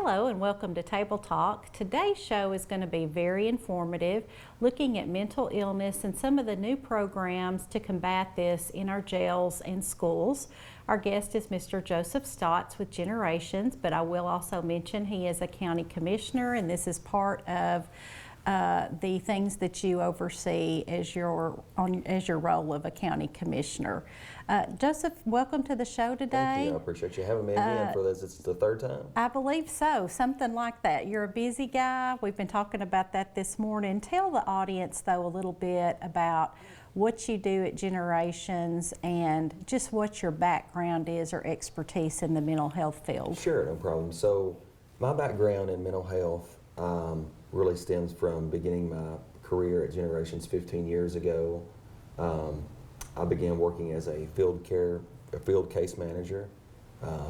Hello and welcome to Table Talk. Today's show is going to be very informative, looking at mental illness and some of the new programs to combat this in our jails and schools. Our guest is Mr. Joseph Stotts with Generations, but I will also mention he is a county commissioner, and this is part of the things that you oversee as your role of a county commissioner. Joseph, welcome to the show today. Thank you. I appreciate you having me again for this. It's the third time. I believe so, something like that. You're a busy guy. We've been talking about that this morning. Tell the audience, though, a little bit about what you do at Generations and just what your background is or expertise in the mental health field. Sure, no problem. So my background in mental health really stems from beginning my career at Generations 15 years ago. I began working as a field case manager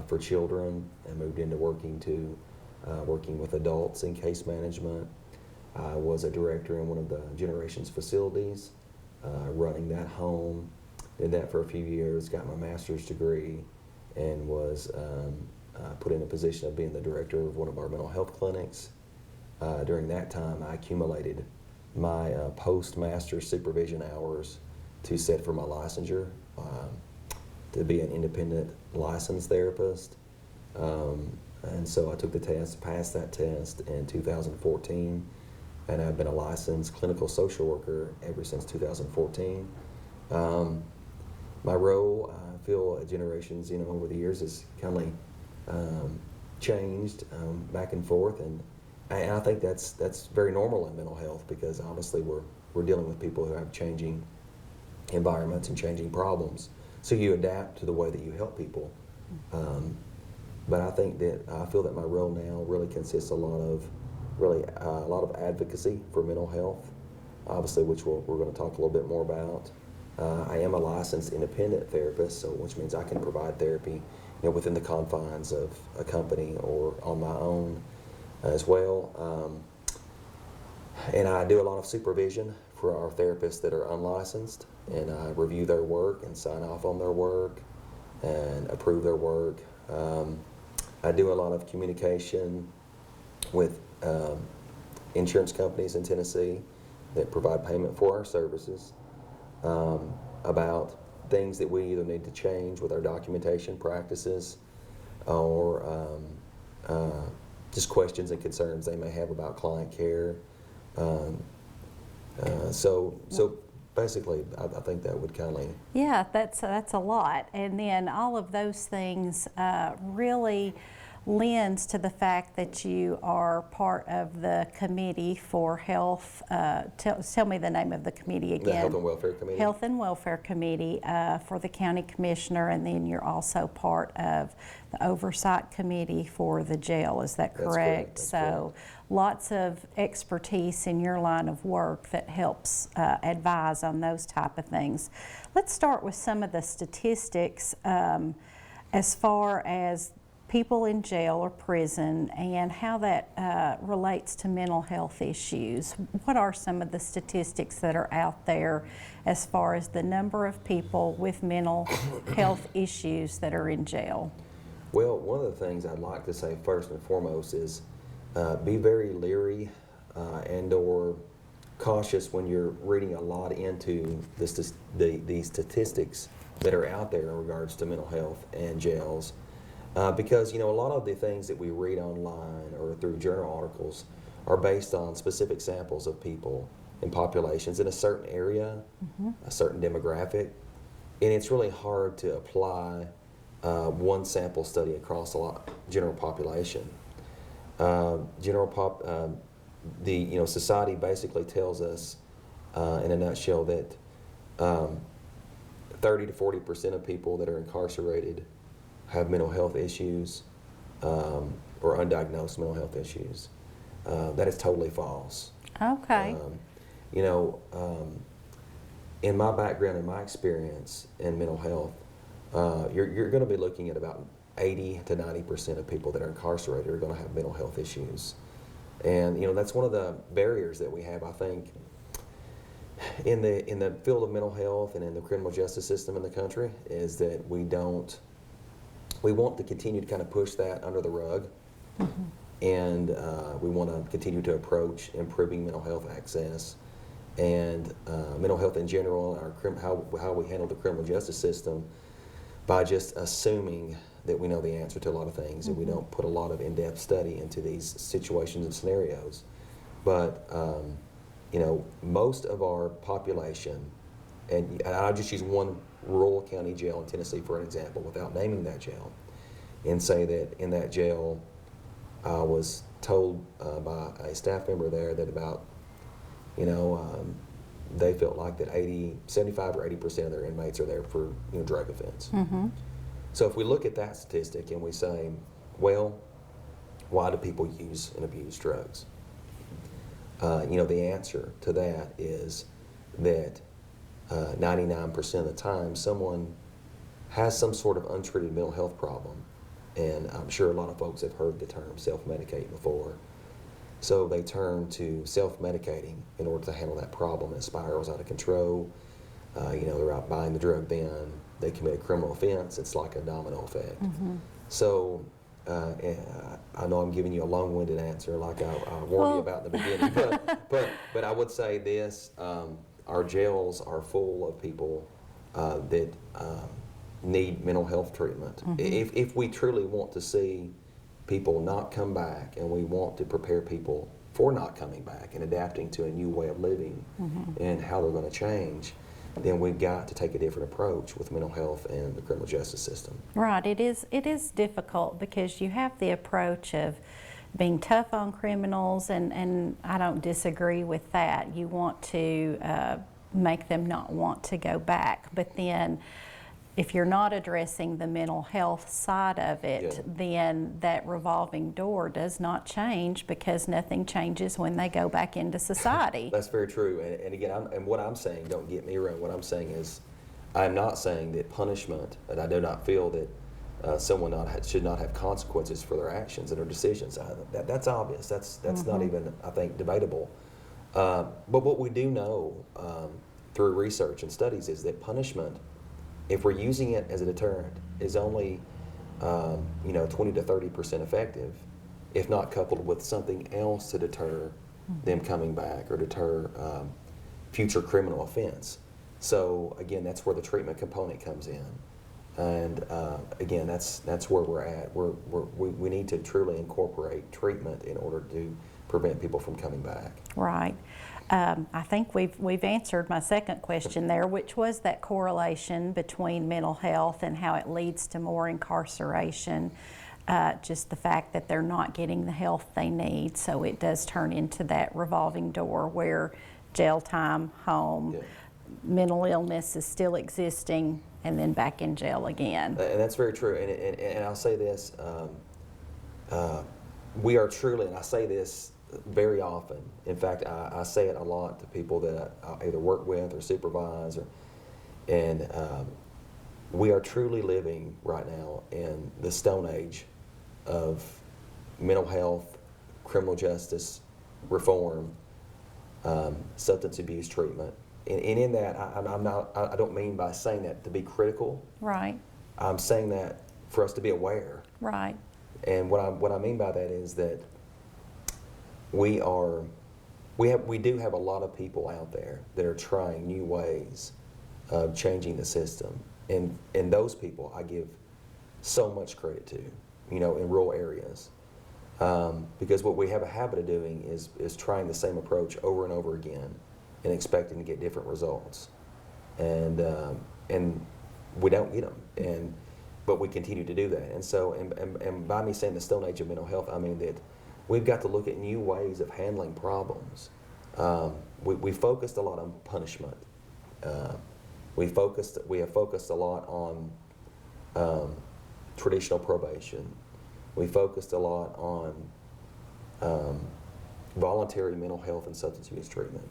for children, and moved into working with adults in case management. I was a director in one of the Generations facilities, running that home. Did that for a few years, got my master's degree, and was put in a position of being the director of one of our mental health clinics. During that time, I accumulated my postmaster supervision hours to set for my licensure, to be an independent licensed therapist. And so I took the test, passed that test in 2014, and I've been a licensed clinical social worker ever since 2014. My role, I feel at Generations, over the years has kind of changed back and forth, and I think that's very normal in mental health, because obviously we're dealing with people who have changing environments and changing problems. So you adapt to the way that you help people. But I feel that my role now really consists a lot of advocacy for mental health, obviously, which we're going to talk a little bit more about. I am a licensed independent therapist, which means I can provide therapy, within the confines of a company or on my own as well. And I do a lot of supervision for our therapists that are unlicensed, and I review their work and sign off on their work and approve their work. I do a lot of communication with insurance companies in Tennessee that provide payment for our services, about things that we either need to change with our documentation practices, or just questions and concerns they may have about client care. So basically, I think that would kind of... Yeah, that's a lot. And then all of those things really lends to the fact that you are part of the committee for health. Tell me the name of the committee again. The Health and Welfare Committee. Health and Welfare Committee for the county commissioner, and then you're also part of the oversight committee for the jail. Is that correct? That's correct. So lots of expertise in your line of work that helps advise on those type of things. Let's start with some of the statistics as far as people in jail or prison and how that relates to mental health issues. What are some of the statistics that are out there as far as the number of people with mental health issues that are in jail? Well, one of the things I'd like to say first and foremost is be very leery and or cautious when you're reading a lot into the statistics that are out there in regards to mental health and jails. Because, a lot of the things that we read online or through journal articles are based on specific samples of people and populations in a certain area, a certain demographic, and it's really hard to apply one sample study across a general population. Society basically tells us, in a nutshell, that 30 to 40% of people that are incarcerated have mental health issues. or undiagnosed mental health issues. That is totally false. Okay. You know, in my background and my experience in mental health, you're going to be looking at about 80 to 90% of people that are incarcerated are going to have mental health issues. And, you know, that's one of the barriers that we have, I think, in the field of mental health and in the criminal justice system in the country, is that we want to continue to kind of push that under the rug. Mm-hmm. And we want to continue to approach improving mental health access and mental health in general, how we handle the criminal justice system, by just assuming that we know the answer to a lot of things, and we don't put a lot of in-depth study into these situations and scenarios. But you know, most of our population, and I'll just use one rural county jail in Tennessee for an example, without naming that jail, and say that in that jail, I was told by a staff member there that about, you know, they felt like that 75 or 80% of their inmates are there for, you know, drug offense. Mm-hmm. So if we look at that statistic and we say, well, why do people use and abuse drugs? You know, the answer to that is that 99% of the time someone has some sort of untreated mental health problem. And I'm sure a lot of folks have heard the term self-medicate before. So they turn to self-medicating in order to handle that problem. It spirals out of control. You know, they're out buying the drug then. They commit a criminal offense. It's like a domino effect. Mm-hmm. So I know I'm giving you a long-winded answer like I warned you about in the beginning. But I would say this, our jails are full of people that need mental health treatment. Mm-hmm. If we truly want to see people not come back, and we want to prepare people for not coming back and adapting to a new way of living and how they're going to change, then we've got to take a different approach with mental health and the criminal justice system. Right. It is difficult because you have the approach of being tough on criminals, and I don't disagree with that. You want to make them not want to go back, but then if you're not addressing the mental health side of it, then that revolving door does not change, because nothing changes when they go back into society. That's very true. And again, what I'm saying, don't get me wrong, what I'm saying is, I'm not saying that punishment, and I do not feel that someone should not have consequences for their actions and their decisions. That's obvious. That's not even, I think, debatable. But what we do know through research and studies is that punishment, if we're using it as a deterrent, is only 20 to 30% effective, if not coupled with something else to deter them coming back or deter future criminal offense. So again, that's where the treatment component comes in, and again, that's where we're at. We need to truly incorporate treatment in order to prevent people from coming back. Right. I think we've answered my second question there, which was that correlation between mental health and how it leads to more incarceration. Just the fact that they're not getting the help they need, so it does turn into that revolving door where jail time, home, mental illness is still existing, and then back in jail again. And that's very true. And I'll say this: we are truly, and I say this very often. In fact, I say it a lot to people that I either work with or supervise, and we are truly living right now in the stone age of mental health, criminal justice reform, substance abuse treatment. And in that, I don't mean by saying that to be critical. Right. I'm saying that for us to be aware. Right. And what I mean by that is that we do have a lot of people out there that are trying new ways of changing the system, and those people I give so much credit to, in rural areas, because what we have a habit of doing is trying the same approach over and over again and expecting to get different results, and we don't get them, but we continue to do that. And so, and by me saying the stone age of mental health, I mean that we've got to look at new ways of handling problems. We focused a lot on punishment. We have focused a lot on traditional probation. we focused a lot on voluntary mental health and substance abuse treatment.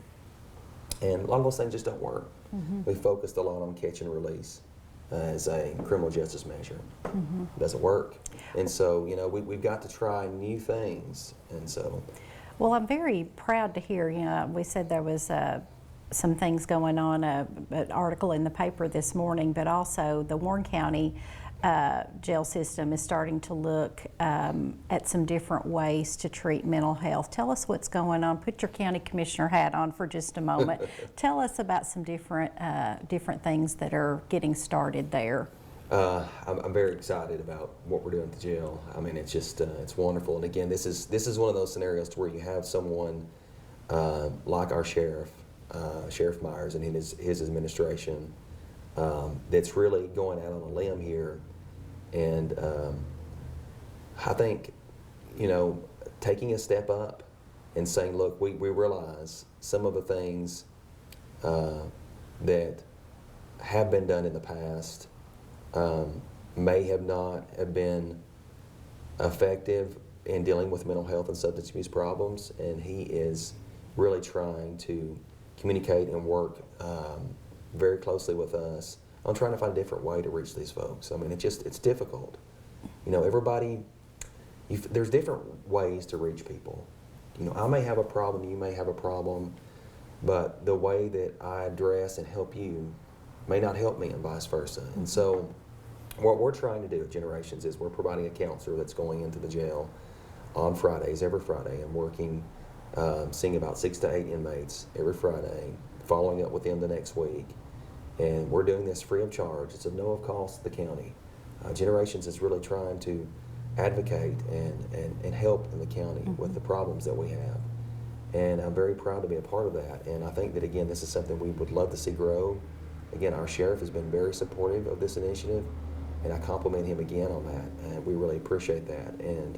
And a lot of those things just don't work. We focused a lot on catch and release as a criminal justice measure. It doesn't work. And so, you know, we've got to try new things. And so. Well, I'm very proud to hear, you know, we said there was some things going on, an article in the paper this morning, but also the Warren County jail system is starting to look at some different ways to treat mental health. Tell us what's going on. Put your county commissioner hat on for just a moment. Tell us about some different things that are getting started there. I'm very excited about what we're doing at the jail. I mean, it's just it's wonderful. And again, this is one of those scenarios to where you have someone like our sheriff, Sheriff Myers, and his administration that's really going out on a limb here. And I think, you know, taking a step up and saying, look, we realize some of the things that have been done in the past may have not have been effective in dealing with mental health and substance abuse problems, and he is really trying to communicate and work very closely with us on trying to find a different way to reach these folks. I mean, it's difficult. You know, there's different ways to reach people. You know, I may have a problem, you may have a problem, but the way that I address and help you may not help me, and vice versa. And so what we're trying to do at Generations is we're providing a counselor that's going into the jail on Fridays, every Friday, and working, seeing about 6 to 8 inmates every Friday, following up with them the next week. And we're doing this free of charge. It's of no cost to the county. Generations is really trying to advocate and help in the county with the problems that we have. And I'm very proud to be a part of that. And I think that, again, this is something we would love to see grow. Again, our sheriff has been very supportive of this initiative, and I compliment him again on that. And we really appreciate that. And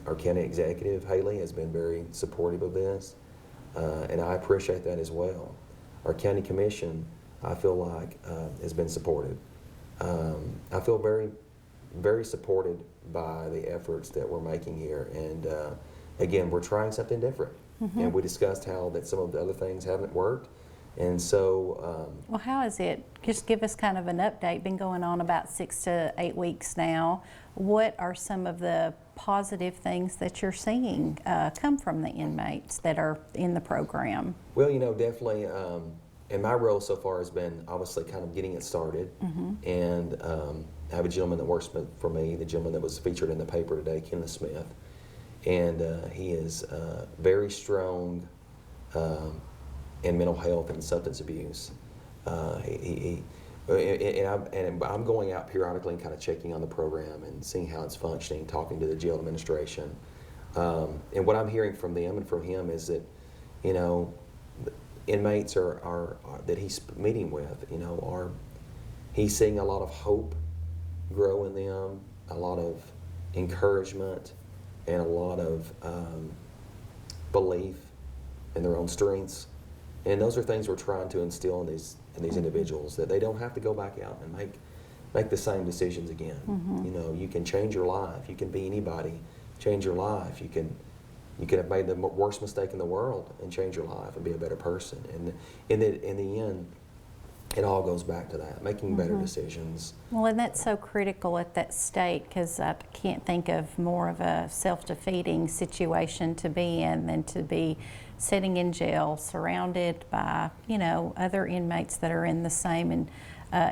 our county executive, Haley, has been very supportive of this, and I appreciate that as well. Our county commission, I feel like, has been supportive. I feel very, very supported by the efforts that we're making here. And again, we're trying something different. And we discussed how that some of the other things haven't worked. And so, well, how is it? Just give us kind of an update. Been going on about 6 to 8 weeks now. What are some of the positive things that you're seeing come from the inmates that are in the program? Well, you know, definitely, and my role so far has been obviously kind of getting it started. And I have a gentleman that works for me, the gentleman that was featured in the paper today, Kenneth Smith. And he is very strong in mental health and substance abuse. I'm going out periodically and kind of checking on the program and seeing how it's functioning, talking to the jail administration. And what I'm hearing from them and from him is that, you know, inmates are that he's meeting with, you know, he's seeing a lot of hope grow in them, a lot of encouragement, and a lot of belief in their own strengths. And those are things we're trying to instill in these individuals, that they don't have to go back out and make the same decisions again. You know, you can change your life. You can be anybody, change your life. You can have made the worst mistake in the world and change your life and be a better person. And in the end, it all goes back to that, making better decisions. Well, and that's so critical at that state, because I can't think of more of a self-defeating situation to be in than to be sitting in jail surrounded by, you know, other inmates that are in the same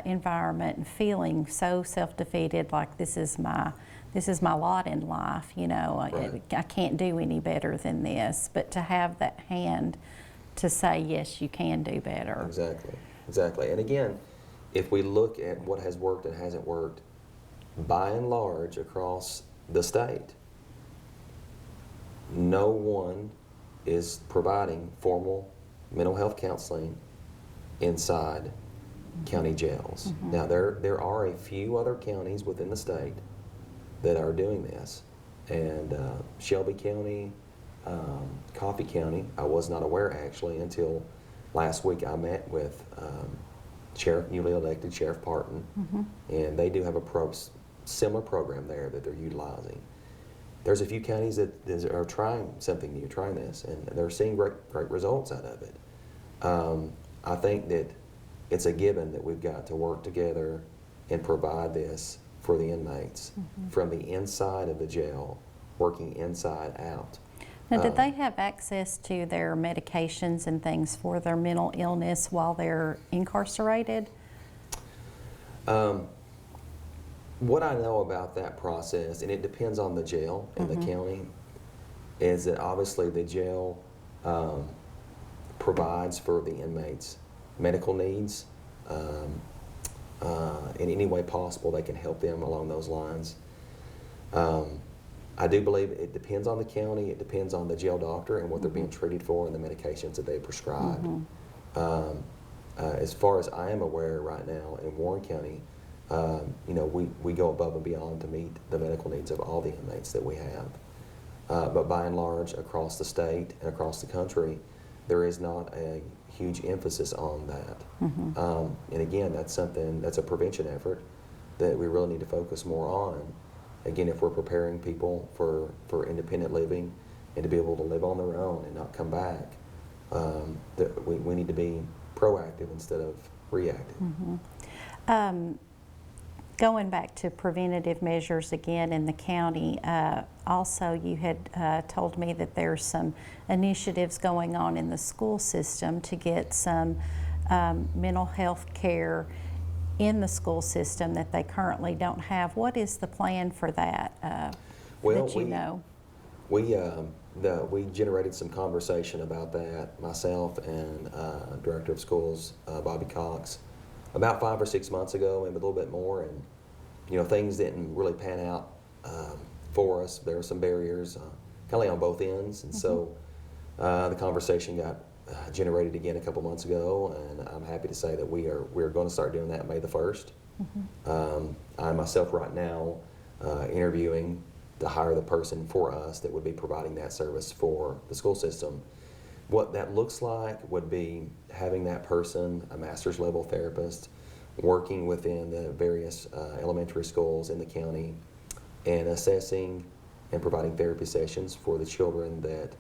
environment and feeling so self-defeated, like this is my lot in life, you know. Right. I can't do any better than this. But to have that hand to say, yes, you can do better. Exactly. And again, if we look at what has worked and hasn't worked, by and large across the state, no one is providing formal mental health counseling inside county jails. Now, there are a few other counties within the state that are doing this. And Shelby County, Coffee County, I was not aware actually until last week. I met with newly elected Sheriff Parton, and they do have a similar program there that they're utilizing. There's a few counties that are trying something new, trying this, and they're seeing great results out of it. I think that it's a given that we've got to work together and provide this for the inmates from the inside of the jail, working inside out. Now, did they have access to their medications and things for their mental illness while they're incarcerated? What I know about that process, and it depends on the jail in the county, is that obviously the jail provides for the inmates medical needs in any way possible. They can help them along those lines. I do believe it depends on the county, it depends on the jail doctor and what they're being treated for and the medications that they prescribe. As far as I am aware right now in Warren County, you know, we go above and beyond to meet the medical needs of all the inmates that we have. But by and large, across the state and across the country, there is not a huge emphasis on that. And again, that's a prevention effort that we really need to focus more on. Again, if we're preparing people for independent living and to be able to live on their own and not come back, we need to be proactive instead of reactive. Going back to preventative measures again in the county, also you had told me that there's some initiatives going on in the school system to get some mental health care in the school system that they currently don't have. What is the plan for that, Well, that you know? We generated some conversation about that, myself and Director of Schools, Bobby Cox, about 5 or 6 months ago, maybe a little bit more, and you know, things didn't really pan out for us. There were some barriers, kind of on both ends, and so the conversation got generated again a couple months ago, and I'm happy to say that we're going to start doing that May the 1st. I myself right now interviewing to hire the person for us that would be providing that service for the school system. What that looks like would be having that person, a master's level therapist, working within the various elementary schools in the county and assessing and providing therapy sessions for the children that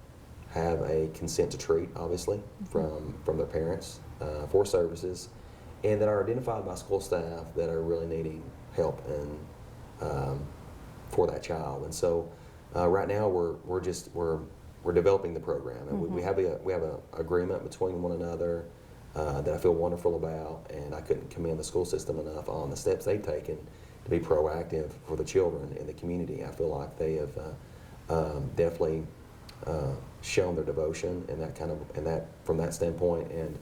have a consent to treat, obviously, from their parents for services, and that are identified by school staff that are really needing help and for that child. And so right now we're developing the program, and we have a agreement between one another that I feel wonderful about, and I couldn't commend the school system enough on the steps they've taken to be proactive for the children in the community. I feel like they have definitely shown their devotion from that standpoint, and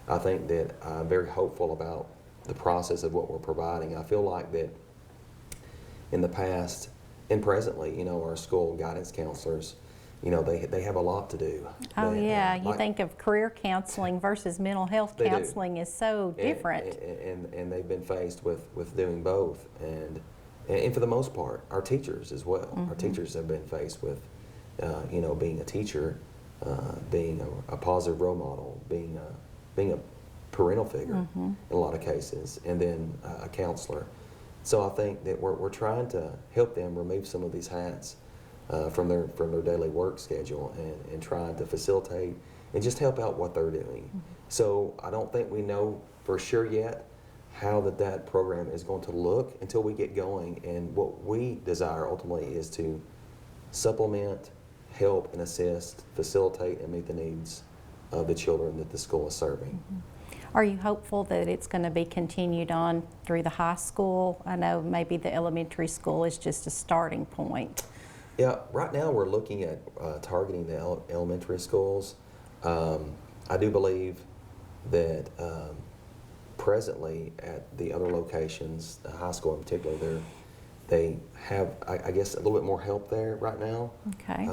I think that I'm very hopeful about the process of what we're providing. I feel like that in the past and presently, you know, our school guidance counselors, you know, they have a lot to do. Oh yeah, you think of career counseling versus mental health counseling is so different. And they've been faced with doing both, and for the most part, our teachers as well. Our teachers have been faced with, you know, being a teacher, being a positive role model, being a parental figure in a lot of cases, and then a counselor. So I think that we're trying to help them remove some of these hats from their daily work schedule and trying to facilitate and just help out what they're doing. So I don't think we know for sure yet how that program is going to look until we get going, and what we desire ultimately is to supplement, help and assist, facilitate and meet the needs of the children that the school is serving. Are you hopeful that it's going to be continued on through the high school? I know maybe the elementary school is just a starting point. Yeah, right now we're looking at targeting the elementary schools. I do believe that presently at the other locations, the high school in particular, they have, I guess, a little bit more help there right now. Okay.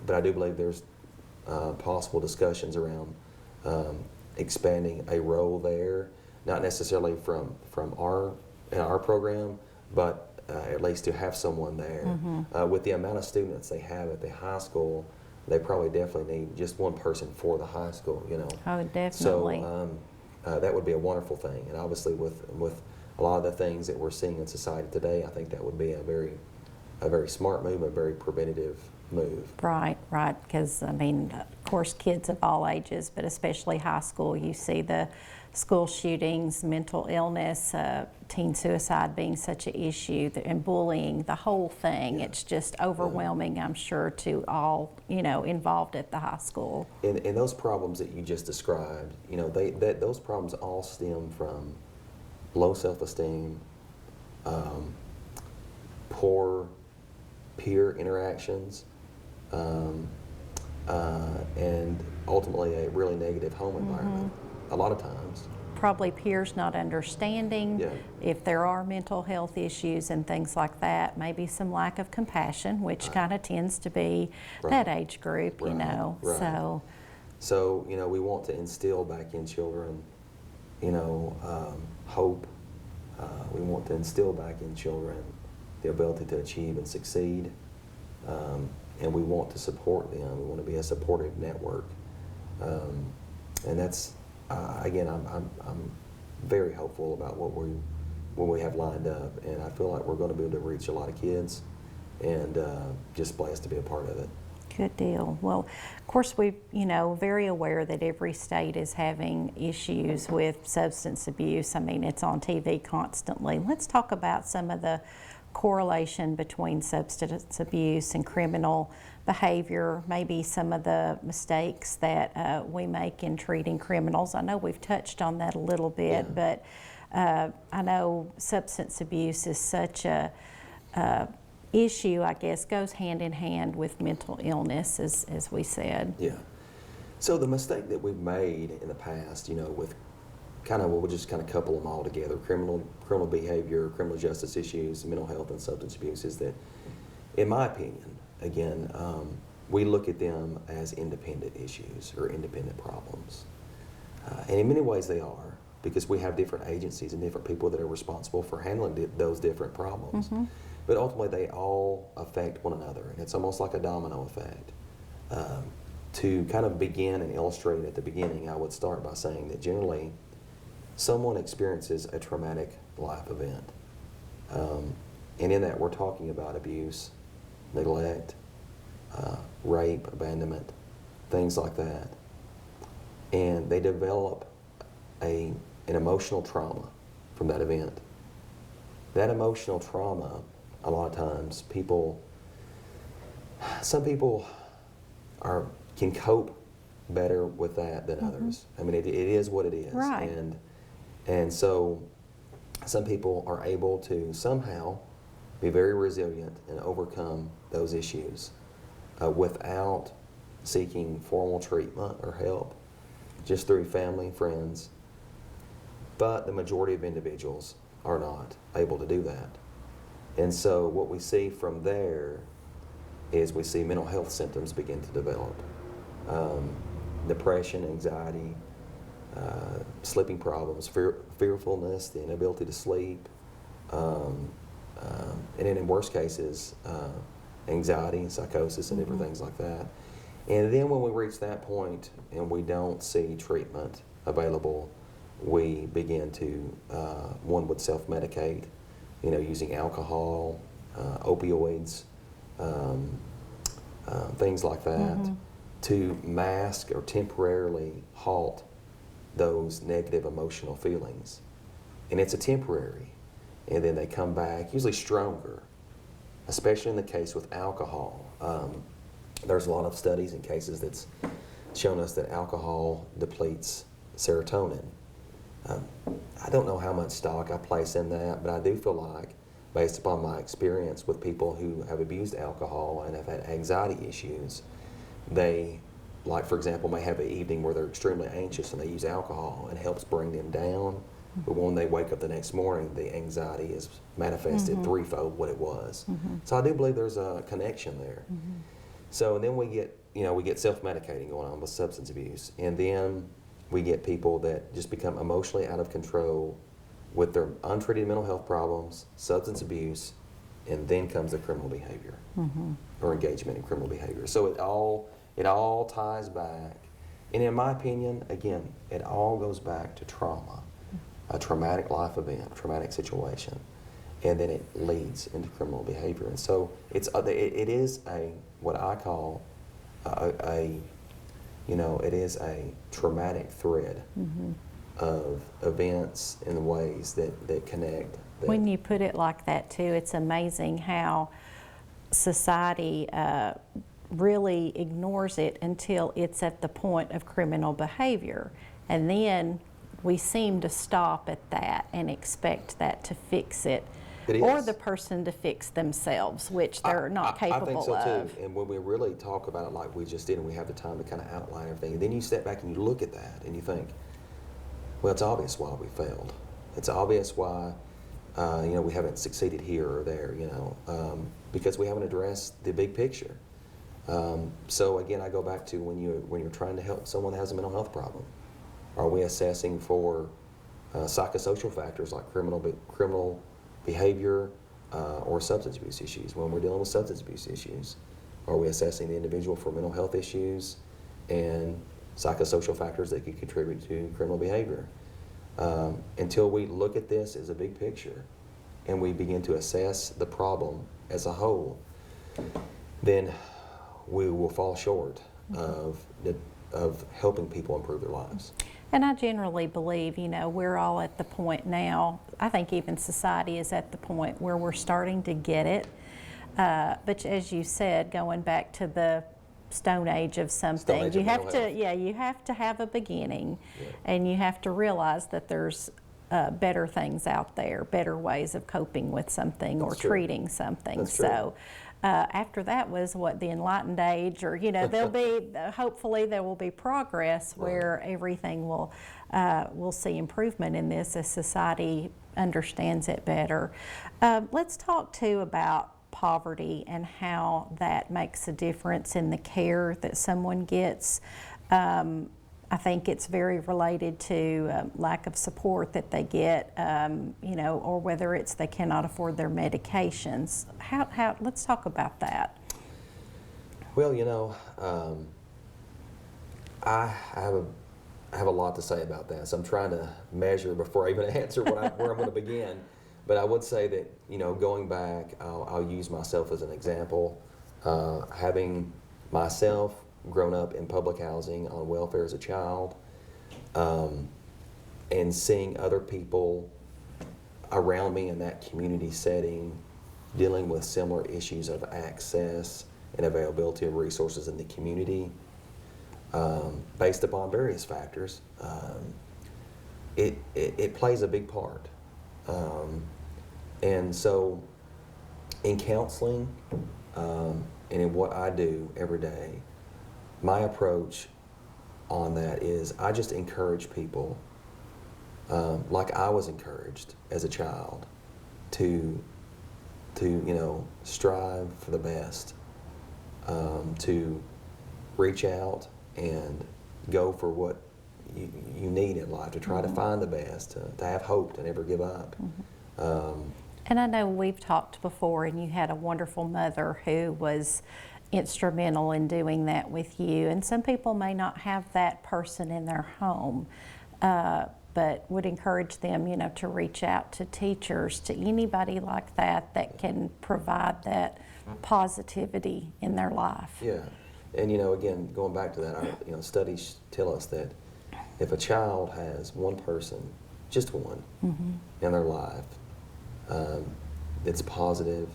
But I do believe there's possible discussions around expanding a role there, not necessarily from our program, but at least to have someone there. With the amount of students they have at the high school, they probably definitely need just one person for the high school, you know. Oh, definitely. So that would be a wonderful thing. And obviously with a lot of the things that we're seeing in society today, I think that would be a very smart move, a very preventative move. Right, right, because I mean, of course, kids of all ages, but especially high school, you see the school shootings, mental illness, teen suicide being such an issue, and bullying, the whole thing. Yeah. It's just overwhelming, I'm sure, to all, involved at the high school. And those problems that you just described, those problems all stem from low self-esteem, poor peer interactions, and ultimately a really negative home environment. A lot of times. Probably peers not understanding Yeah. if there are mental health issues and things like that, maybe some lack of compassion, which kind of tends to be that age group, Right. Right. So, we want to instill back in children, hope. We want to instill back in children the ability to achieve and succeed. And we want to support them. We want to be a supportive network. And that's, again, I'm very hopeful about what we have lined up. And I feel like we're going to be able to reach a lot of kids, and just blessed to be a part of it. Good deal. Well, of course, we, very aware that every state is having issues with substance abuse. I mean, it's on TV constantly. Let's talk about some of the correlation between substance abuse and criminal behavior, maybe some of the mistakes that we make in treating criminals. I know we've touched on that a little bit, but I know substance abuse is such a issue, I guess, goes hand in hand with mental illness, as we said. Yeah. So the mistake that we've made in the past, with we'll just kind of couple them all together, criminal behavior, criminal justice issues, mental health, and substance abuse, is that, in my opinion, again, we look at them as independent issues or independent problems. And in many ways they are, because we have different agencies and different people that are responsible for handling those different problems. But ultimately they all affect one another, and it's almost like a domino effect. To kind of begin and illustrate at the beginning, I would start by saying that generally someone experiences a traumatic life event. And in that, we're talking about abuse, neglect, rape, abandonment, things like that. And they develop an emotional trauma from that event. That emotional trauma, a lot of times, some people can cope better with that than others. I mean, it is what it is. Right. And so some people are able to somehow be very resilient and overcome those issues without seeking formal treatment or help, just through family, friends. But the majority of individuals are not able to do that. And so what we see from there is we see mental health symptoms begin to develop. Depression, anxiety, sleeping problems, fearfulness, the inability to sleep, and then in worst cases, anxiety and psychosis and different things like that. And then when we reach that point and we don't see treatment available, we begin to, one would self-medicate, using alcohol, opioids, things like that, to mask or temporarily halt those negative emotional feelings. And it's a temporary, and then they come back, usually stronger, especially in the case with alcohol. There's a lot of studies and cases that's shown us that alcohol depletes serotonin. I don't know how much stock I place in that, but I do feel like, based upon my experience with people who have abused alcohol and have had anxiety issues, they, like for example, may have an evening where they're extremely anxious and they use alcohol and it helps bring them down. But when they wake up the next morning, the anxiety is manifested threefold what it was. So I do believe there's a connection there. So then we get self-medicating going on with substance abuse, and then we get people that just become emotionally out of control with their untreated mental health problems, substance abuse, and then comes the criminal behavior or engagement in criminal behavior. So it all ties back, and in my opinion, again, it all goes back to trauma. a traumatic life event, traumatic situation, and then it leads into criminal behavior. And so it is what I call it is a traumatic thread of events and ways that connect. When you put it like that too, it's amazing how society really ignores it until it's at the point of criminal behavior. And then we seem to stop at that and expect that to fix it. Or the person to fix themselves, which they're not capable of. I think so too. And when we really talk about it like we just did, and we have the time to kind of outline everything, and then you step back and you look at that and you think, well, it's obvious why we failed. It's obvious why we haven't succeeded here or there, because we haven't addressed the big picture. So again, I go back to when you're trying to help someone that has a mental health problem, are we assessing for psychosocial factors like criminal behavior or substance abuse issues? When we're dealing with substance abuse issues, are we assessing the individual for mental health issues and psychosocial factors that could contribute to criminal behavior? Until we look at this as a big picture and we begin to assess the problem as a whole, then we will fall short of helping people improve their lives. And I generally believe, we're all at the point now, I think even society is at the point where we're starting to get it. But as you said, going back to the Stone Age of something, you have to have a beginning, and you have to realize that there's better things out there, better ways of coping with something or treating something. So after that was the Enlightened Age, or there'll be hopefully there will be progress where everything will see improvement in this as society understands it better. Let's talk too about poverty and how that makes a difference in the care that someone gets. I think it's very related to lack of support that they get, or whether it's they cannot afford their medications. Let's talk about that. Well, I have a lot to say about that, so I'm trying to measure before I even answer where I'm going to begin. But I would say that, going back, I'll use myself as an example. Having myself grown up in public housing on welfare as a child, and seeing other people around me in that community setting dealing with similar issues of access and availability of resources in the community, based upon various factors, it plays a big part. And so in counseling and in what I do every day, my approach on that is I just encourage people, like I was encouraged as a child, to strive for the best, to reach out and go for what you need in life, to try to find the best, to have hope, to never give up. And I know we've talked before, and you had a wonderful mother who was instrumental in doing that with you. And some people may not have that person in their home, but would encourage them, to reach out to teachers, to anybody like that can provide that positivity in their life. Yeah, and again, going back to that, studies tell us that if a child has one person, just one, in their life, that's positive,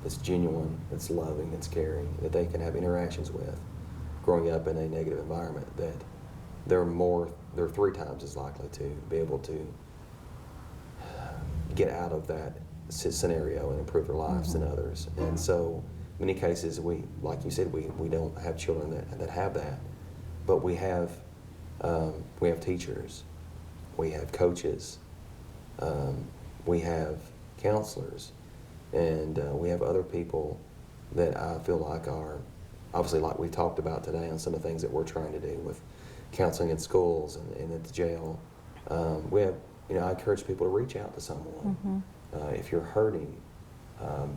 that's genuine, that's loving, that's caring, that they can have interactions with, growing up in a negative environment, that they're 3 times as likely to be able to get out of that scenario and improve their lives than others. And so, in many cases, like you said, we don't have children that have that, but we have teachers, we have coaches, we have counselors, and we have other people that I feel like are, obviously like we talked about today on some of the things that we're trying to do with counseling in schools and at the jail. We have, I encourage people to reach out to someone. If you're hurting,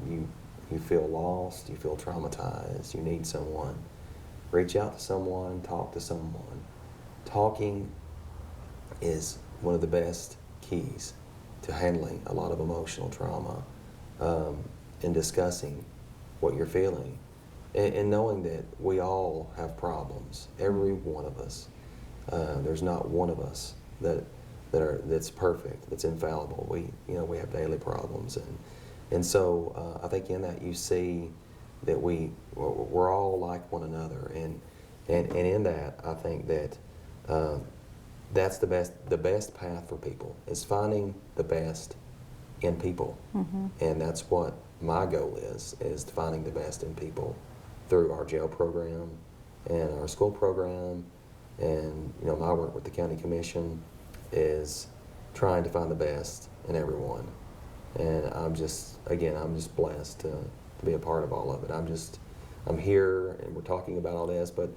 you feel lost, you feel traumatized, you need someone, reach out to someone, talk to someone. Talking is one of the best keys to handling a lot of emotional trauma, and discussing what you're feeling, and knowing that we all have problems, every one of us. There's not one of us that's perfect, that's infallible. We have daily problems, and so I think in that you see that we're all like one another, and in that I think that that's the best path for people, is finding the best in people. And that's what my goal is finding the best in people through our jail program and our school program, and my work with the county commission is trying to find the best in everyone. And I'm just blessed to be a part of all of it. I'm here and we're talking about all this, but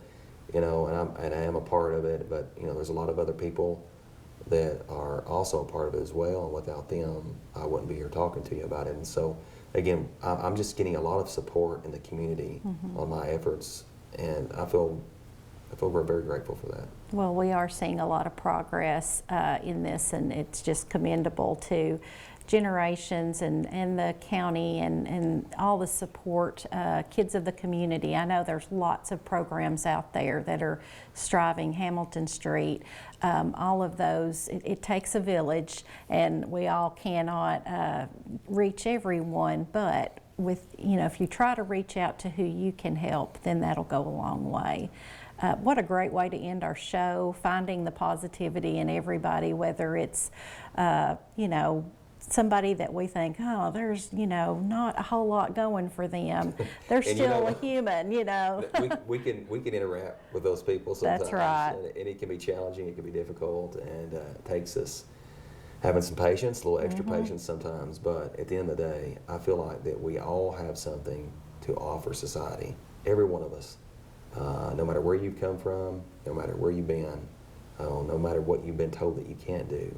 and I am a part of it, but there's a lot of other people that are also a part of it as well, and without them I wouldn't be here talking to you about it. And so again, I'm just getting a lot of support in the community on my efforts, and I feel we're very grateful for that. Well, we are seeing a lot of progress in this, and it's just commendable to generations and the county and all the support, kids of the community. I know there's lots of programs out there that are striving. Hamilton Street, all of those, it takes a village, and we all cannot reach everyone, but if you try to reach out to who you can help, then that'll go a long way. What a great way to end our show, finding the positivity in everybody, whether it's, somebody that we think, oh, there's, not a whole lot going for them. They're still a human, we can interact with those people sometimes. That's right. And it can be challenging, it can be difficult, and it takes us having some patience, a little extra patience sometimes. But at the end of the day, I feel like that we all have something to offer society, every one of us. No matter where you've come from, no matter where you've been, no matter what you've been told that you can't do,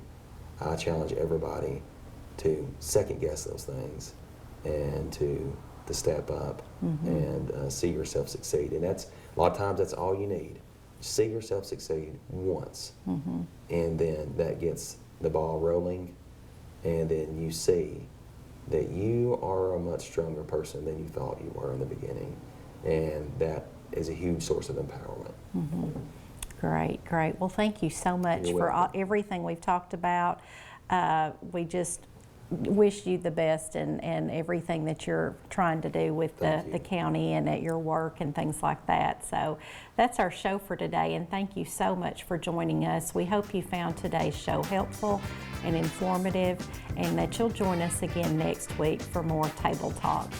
I challenge everybody to second guess those things and to step up and see yourself succeed. And that's a lot of times that's all you need. See yourself succeed once, and then that gets the ball rolling, and then you see that you are a much stronger person than you thought you were in the beginning, and that is a huge source of empowerment. Great. Well, thank you so much for everything we've talked about. We just wish you the best and everything that you're trying to do with the county and at your work and things like that. So that's our show for today, and thank you so much for joining us. We hope you found today's show helpful and informative, and that you'll join us again next week for more Table Talk.